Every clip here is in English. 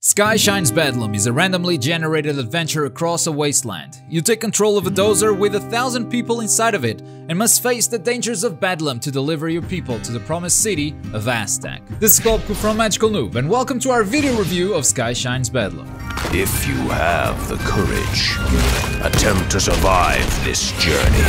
Skyshine's Bedlam is a randomly generated adventure across a wasteland. You take control of a dozer with 1,000 people inside of it and must face the dangers of Bedlam to deliver your people to the promised city of Aztec. This is Globku from Magical Noob, and welcome to our video review of Skyshine's Bedlam. If you have the courage, attempt to survive this journey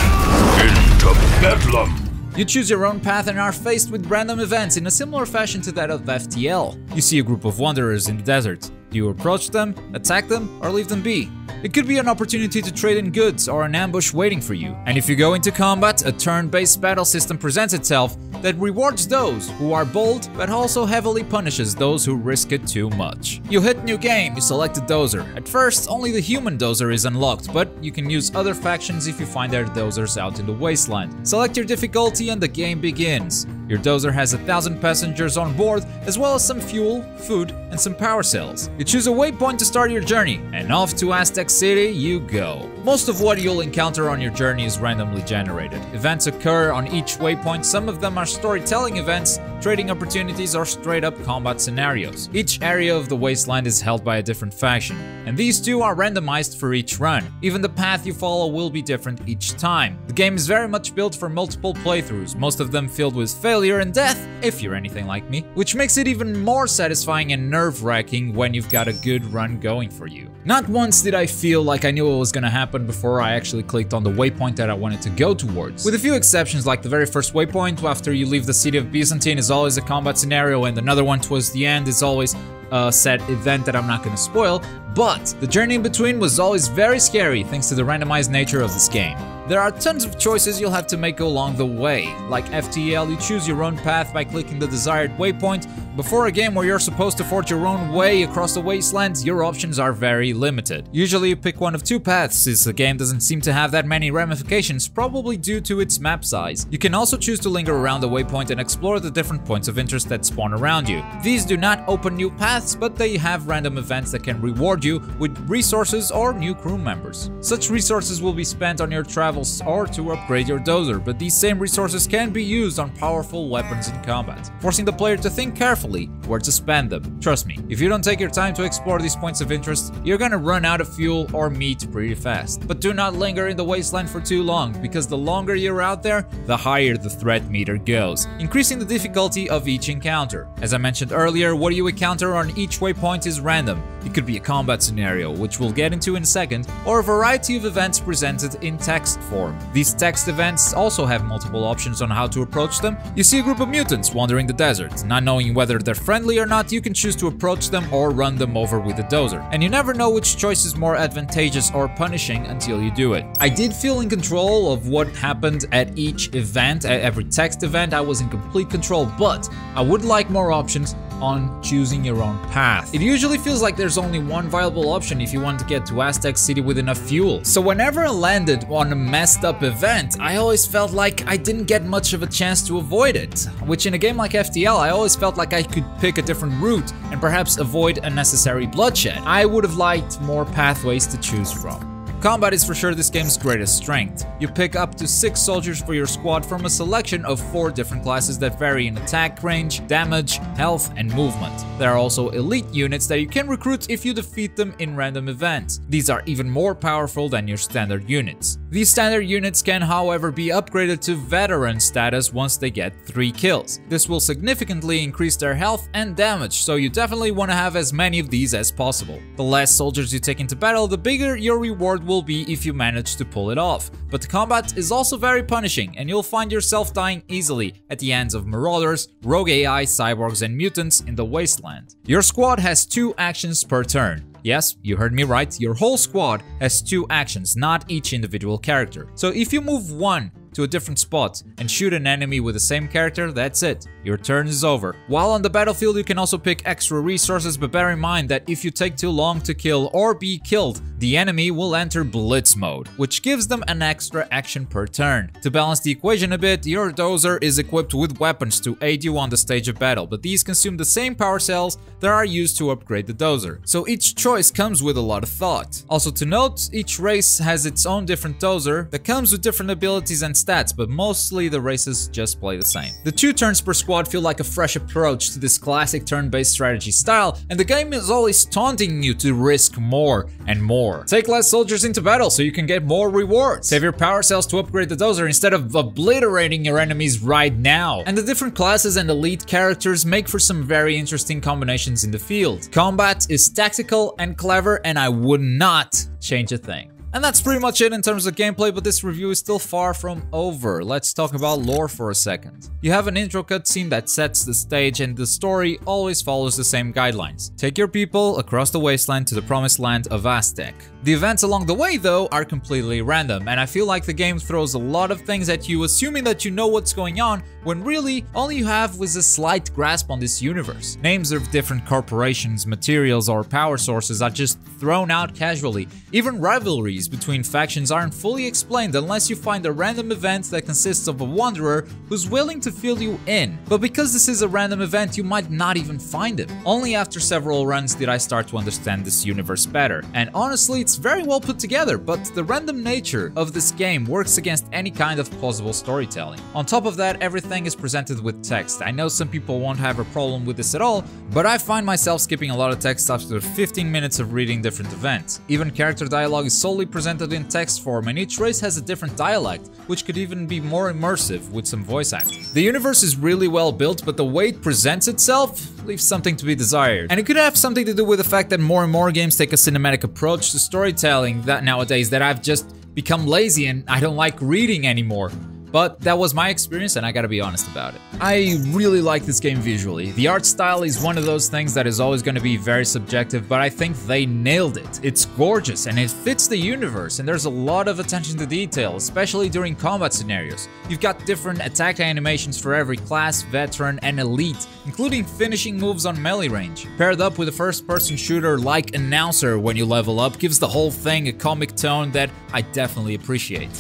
into Bedlam. You choose your own path and are faced with random events in a similar fashion to that of FTL. You see a group of wanderers in the desert. Do you approach them, attack them, or leave them be? It could be an opportunity to trade in goods or an ambush waiting for you. And if you go into combat, a turn-based battle system presents itself that rewards those who are bold, but also heavily punishes those who risk it too much. You hit new game, you select a dozer. At first, only the human dozer is unlocked, but you can use other factions if you find their dozers out in the wasteland. Select your difficulty and the game begins. Your dozer has 1,000 passengers on board, as well as some fuel, food, and some power cells. You choose a waypoint to start your journey, and off to Aztec City you go. Most of what you'll encounter on your journey is randomly generated. Events occur on each waypoint. Some of them are storytelling events, trading opportunities, or straight-up combat scenarios. Each area of the wasteland is held by a different faction, and these two are randomized for each run. Even the path you follow will be different each time. The game is very much built for multiple playthroughs, most of them filled with failure and death, if you're anything like me, which makes it even more satisfying and nerve-wracking when you've got a good run going for you. Not once did I feel like I knew what was gonna happen before I actually clicked on the waypoint that I wanted to go towards. With a few exceptions, like the very first waypoint after you leave the city of Byzantine is always a combat scenario, and another one towards the end is always a set event that I'm not gonna spoil, but the journey in between was always very scary thanks to the randomized nature of this game. There are tons of choices you'll have to make along the way. Like FTL, you choose your own path by clicking the desired waypoint. Before a game where you're supposed to forge your own way across the wastelands, your options are very limited. Usually you pick one of two paths, since the game doesn't seem to have that many ramifications, probably due to its map size. You can also choose to linger around the waypoint and explore the different points of interest that spawn around you. These do not open new paths, but they have random events that can reward you with resources or new crew members. Such resources will be spent on your travels or to upgrade your dozer, but these same resources can be used on powerful weapons in combat, forcing the player to think carefully where to spend them. Trust me, if you don't take your time to explore these points of interest, you're gonna run out of fuel or meat pretty fast. But do not linger in the wasteland for too long, because the longer you're out there, the higher the threat meter goes, increasing the difficulty of each encounter. As I mentioned earlier, what you encounter on each waypoint is random. It could be a combat scenario, which we'll get into in a second, or a variety of events presented in text form. These text events also have multiple options on how to approach them. You see a group of mutants wandering the desert. Not knowing whether they're friendly or not, you can choose to approach them or run them over with a dozer. And you never know which choice is more advantageous or punishing until you do it. I did feel in control of what happened at each event. At every text event, I was in complete control, but I would like more options on choosing your own path. It usually feels like there's only one viable option if you want to get to Aztec City with enough fuel. So whenever I landed on a messed up event, I always felt like I didn't get much of a chance to avoid it. Which in a game like FTL, I always felt like I could pick a different route and perhaps avoid unnecessary bloodshed. I would have liked more pathways to choose from. Combat is for sure this game's greatest strength. You pick up to 6 soldiers for your squad from a selection of 4 different classes that vary in attack range, damage, health, and movement. There are also elite units that you can recruit if you defeat them in random events. These are even more powerful than your standard units. These standard units can, however, be upgraded to veteran status once they get 3 kills. This will significantly increase their health and damage, so you definitely want to have as many of these as possible. The less soldiers you take into battle, the bigger your reward will be if you manage to pull it off. But the combat is also very punishing, and you'll find yourself dying easily at the hands of marauders, rogue AI, cyborgs, and mutants in the wasteland. Your squad has 2 actions per turn. Yes, you heard me right, your whole squad has 2 actions, not each individual character. So if you move one to a different spot and shoot an enemy with the same character, that's it. Your turn is over. While on the battlefield, you can also pick extra resources, but bear in mind that if you take too long to kill or be killed, the enemy will enter blitz mode, which gives them an extra action per turn. To balance the equation a bit, your dozer is equipped with weapons to aid you on the stage of battle, but these consume the same power cells that are used to upgrade the dozer. So each choice comes with a lot of thought. Also to note, each race has its own different dozer that comes with different abilities and stats, but mostly the races just play the same. The 2 turns per squad feel like a fresh approach to this classic turn-based strategy style, and the game is always taunting you to risk more and more. Take less soldiers into battle so you can get more rewards. Save your power cells to upgrade the dozer instead of obliterating your enemies right now. And the different classes and elite characters make for some very interesting combinations in the field. Combat is tactical and clever, and I would not change a thing. And that's pretty much it in terms of gameplay, but this review is still far from over. Let's talk about lore for a second. You have an intro cutscene that sets the stage, and the story always follows the same guidelines. Take your people across the wasteland to the promised land of Aztec. The events along the way, though, are completely random, and I feel like the game throws a lot of things at you, assuming that you know what's going on, when really, all you have was a slight grasp on this universe. Names of different corporations, materials, or power sources are just thrown out casually. Even rivalries between factions aren't fully explained unless you find a random event that consists of a wanderer who's willing to fill you in. But because this is a random event, you might not even find him. Only after several runs did I start to understand this universe better. And honestly, it's very well put together, but the random nature of this game works against any kind of plausible storytelling. On top of that, everything is presented with text. I know some people won't have a problem with this at all, but I find myself skipping a lot of text after 15 minutes of reading different events. Even character dialogue is solely presented in text form, and each race has a different dialect, which could even be more immersive with some voice acting. The universe is really well built, but the way it presents itself leaves something to be desired. And it could have something to do with the fact that more and more games take a cinematic approach to storytelling that nowadays that I've just become lazy and I don't like reading anymore. But that was my experience, and I gotta be honest about it. I really like this game visually. The art style is one of those things that is always gonna be very subjective, but I think they nailed it. It's gorgeous, and it fits the universe, and there's a lot of attention to detail, especially during combat scenarios. You've got different attack animations for every class, veteran, and elite, including finishing moves on melee range. Paired up with a first-person shooter like Announcer when you level up gives the whole thing a comic tone that I definitely appreciate.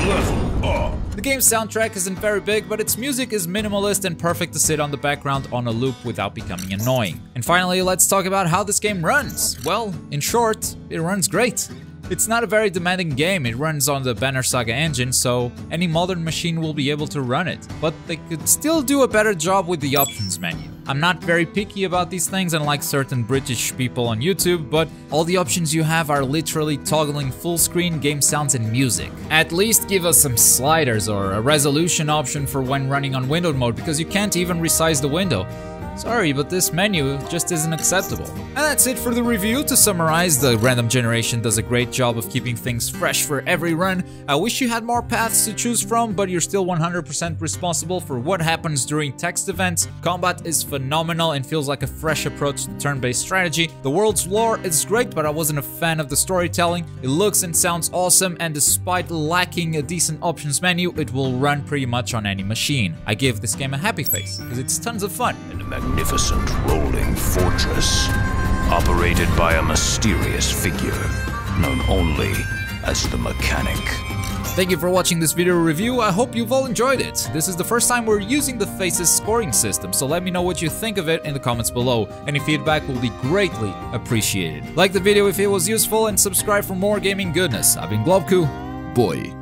Level up. The game's soundtrack isn't very big, but its music is minimalist and perfect to sit on the background on a loop without becoming annoying. And finally, let's talk about how this game runs. Well, in short, it runs great. It's not a very demanding game, it runs on the Banner Saga engine, so any modern machine will be able to run it. But they could still do a better job with the options menu. I'm not very picky about these things, unlike certain British people on YouTube, but all the options you have are literally toggling full screen game sounds and music. At least give us some sliders or a resolution option for when running on windowed mode, because you can't even resize the window. Sorry, but this menu just isn't acceptable. And that's it for the review. To summarize, the random generation does a great job of keeping things fresh for every run. I wish you had more paths to choose from, but you're still 100% responsible for what happens during text events. Combat is phenomenal and feels like a fresh approach to turn-based strategy. The world's lore is great, but I wasn't a fan of the storytelling. It looks and sounds awesome, and despite lacking a decent options menu, it will run pretty much on any machine. I give this game a happy face, because it's tons of fun. And a magnificent rolling fortress, operated by a mysterious figure, known only as the Mechanic. Thank you for watching this video review. I hope you've all enjoyed it. This is the first time we're using the Faces scoring system, so let me know what you think of it in the comments below. Any feedback will be greatly appreciated. Like the video if it was useful, and subscribe for more gaming goodness. I've been Globku. Boy.